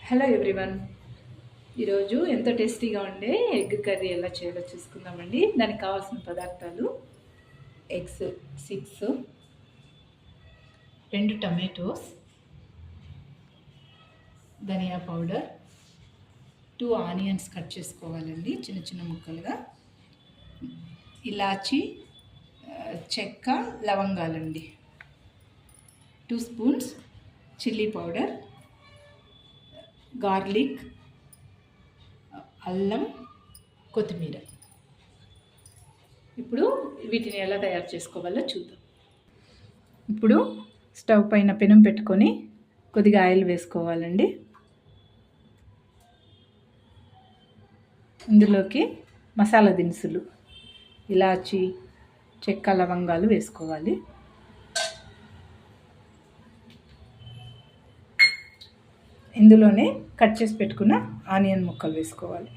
Hello everyone. ఈరోజు ఎంతో టేస్టీగా ఉండే ఎగ్ కర్రీ ఎలా చేయాలో చూసుకుందామండి. దానికి కావాల్సిన పదార్థాలు: ఎగ్స్ 6, 2 టమాటోస్, ధనియా పౌడర్, 2 ఆనియన్స్ కట్ చేసుకోవాలండి చిన్న చిన్న ముక్కలుగా, ఇలాచి, చెక్క, లవంగాలండి, 2 స్పూన్స్ చిల్లీ పౌడర్, గార్లిక్, అల్లం, కొత్తిమీర. ఇప్పుడు వీటిని ఎలా తయారు చేసుకోవాలో చూద్దాం. ఇప్పుడు స్టవ్ పైన పెనం పెట్టుకొని కొద్దిగా ఆయిల్ వేసుకోవాలండి. ఇందులోకి మసాలా దినుసులు, ఇలాచి, చెక్క, లవంగాలు వేసుకోవాలి. ఇందులోనే కట్ చేసి పెట్టుకున్న ఆనియన్ ముక్కలు వేసుకోవాలి.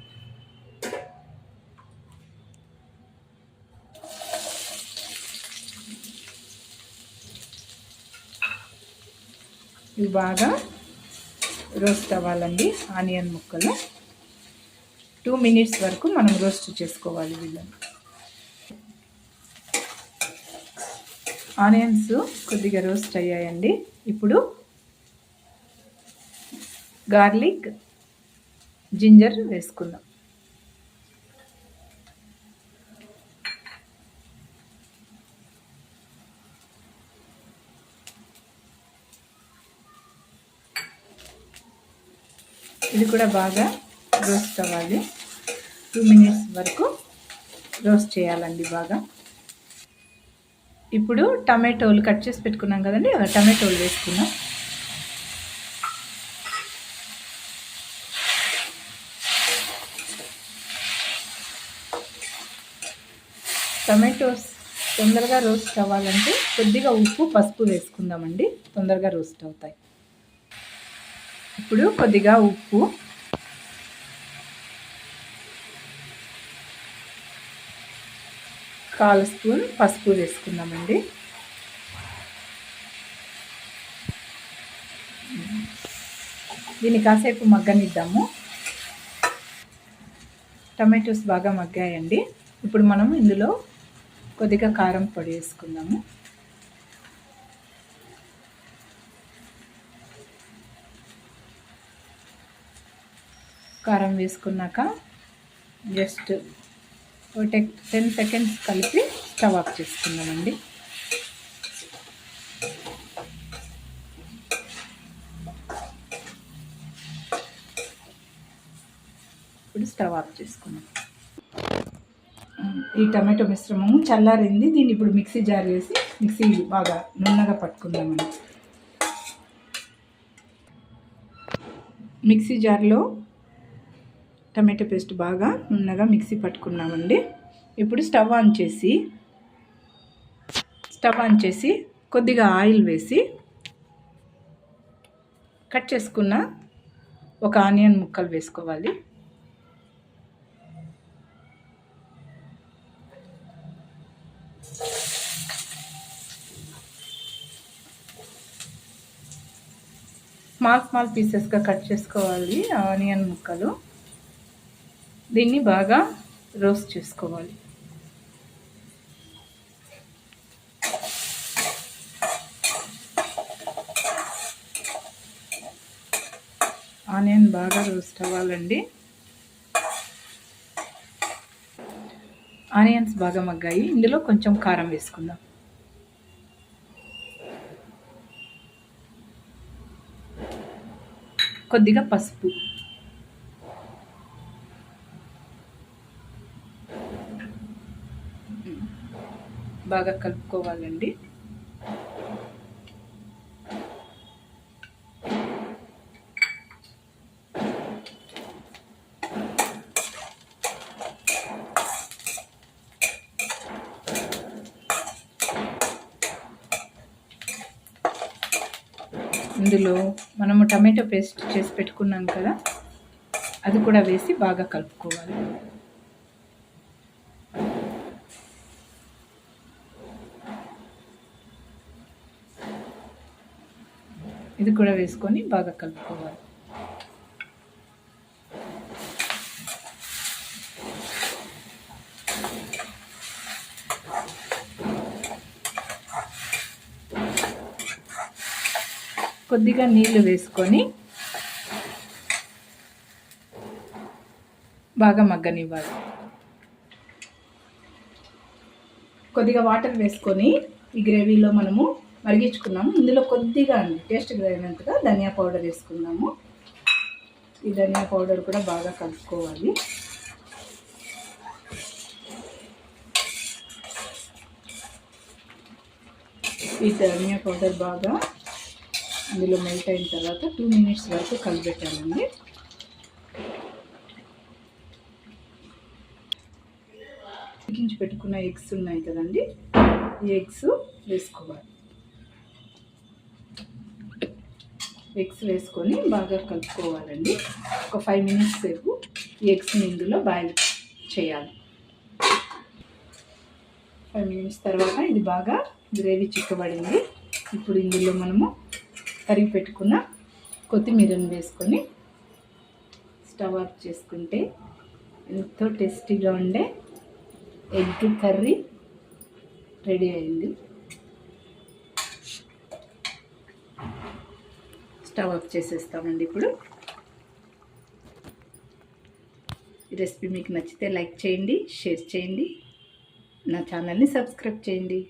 ఇవి బాగా రోస్ట్ అవ్వాలండి. ఆనియన్ ముక్కలు 2 మినిట్స్ వరకు మనం రోస్ట్ చేసుకోవాలి వీళ్ళని. ఆనియన్స్ కొద్దిగా రోస్ట్ అయ్యాయండి. ఇప్పుడు గార్లిక్, జింజర్ వేసుకుందాం. ఇది కూడా బాగా రోస్ట్ అవ్వాలి. 2 మినిట్స్ వరకు రోస్ట్ చేయాలండి బాగా. ఇప్పుడు టమాటోలు కట్ చేసి పెట్టుకున్నాం కదండి, టమాటోలు వేసుకున్నాం. టమాటోస్ తొందరగా రోస్ట్ అవ్వాలంటే కొద్దిగా ఉప్పు, పసుపు వేసుకుందామండి, తొందరగా రోస్ట్ అవుతాయి. ఇప్పుడు కొద్దిగా ఉప్పు, కాల్ స్పూన్ పసుపు వేసుకుందామండి. దీన్ని కాసేపు మగ్గనిద్దాము. టమాటోస్ బాగా మగ్గాయండి. ఇప్పుడు మనం ఇందులో కొద్దిగా కారం పొడి వేసుకుందాము. కారం వేసుకున్నాక జస్ట్ 10 సెకండ్స్ కలిపి స్టవ్ ఆఫ్ చేసుకుందామండి. ఇప్పుడు స్టవ్ ఆఫ్ చేసుకున్నాం. ఈ టమాటో మిశ్రమము చల్లారింది. దీన్ని ఇప్పుడు మిక్సీ జార్ వేసి మిక్సీ బాగా నున్నగా పట్టుకుందామండి. మిక్సీ జార్లో టమాటో పేస్ట్ బాగా నున్నగా మిక్సీ పట్టుకున్నామండి. ఇప్పుడు స్టవ్ ఆన్ చేసి కొద్దిగా ఆయిల్ వేసి కట్ చేసుకున్న ఒక ఆనియన్ ముక్కలు వేసుకోవాలి. స్మాల్ పీసెస్గా కట్ చేసుకోవాలి ఆనియన్ ముక్కలు. దీన్ని బాగా రోస్ట్ చేసుకోవాలి. ఆనియన్ బాగా రోస్ట్ అవ్వాలండి. ఆనియన్స్ బాగా మగ్గాయి. ఇందులో కొంచెం కారం వేసుకుందాం. కొద్దిగా పసుపు, బాగా కలుపుకోవాలండి. ఇందులో మనము టమాటో పేస్ట్ చేసి పెట్టుకున్నాం కదా, అది కూడా వేసి బాగా కలుపుకోవాలి. ఇది కూడా వేసుకొని బాగా కలుపుకోవాలి. కొద్దిగా నీళ్లు వేసుకొని బాగా మగ్గనివ్వాలి. కొద్దిగా వాటర్ వేసుకొని ఈ గ్రేవీలో మనము మరిగించుకున్నాము. ఇందులో కొద్దిగా టేస్ట్ అయినంతగా ధనియా పౌడర్ వేసుకున్నాము. ఈ ధనియా పౌడర్ కూడా బాగా కలుపుకోవాలి. ఈ ధనియా పౌడర్ బాగా ఇందులో మెల్ట్ అయిన తర్వాత 2 మినిట్స్ వరకు కలిపెట్టాలండి. ఉడికించి పెట్టుకున్న ఎగ్స్ ఉన్నాయి కదండి, ఈ ఎగ్స్ వేసుకోవాలి. ఎగ్స్ వేసుకొని బాగా కలుపుకోవాలండి. ఒక 5 మినిట్స్ సేపు ఈ ఎగ్స్ని ఇందులో బాయిల్ చేయాలి. 5 మినిట్స్ తర్వాత ఇది బాగా గ్రేవీ చిక్కబడింది. ఇప్పుడు ఇందులో మనము తరిగి పెట్టుకున్న కొత్తిమీరను వేసుకొని స్టవ్ ఆఫ్ చేసుకుంటే ఎంతో టేస్టీగా ఉండే ఎగ్ కర్రీ రెడీ అయింది. స్టవ్ ఆఫ్ చేసేస్తామండి. ఇప్పుడు ఈ రెసిపీ మీకు నచ్చితే లైక్ చేయండి, షేర్ చేయండి, నా ఛానల్ని సబ్స్క్రైబ్ చేయండి.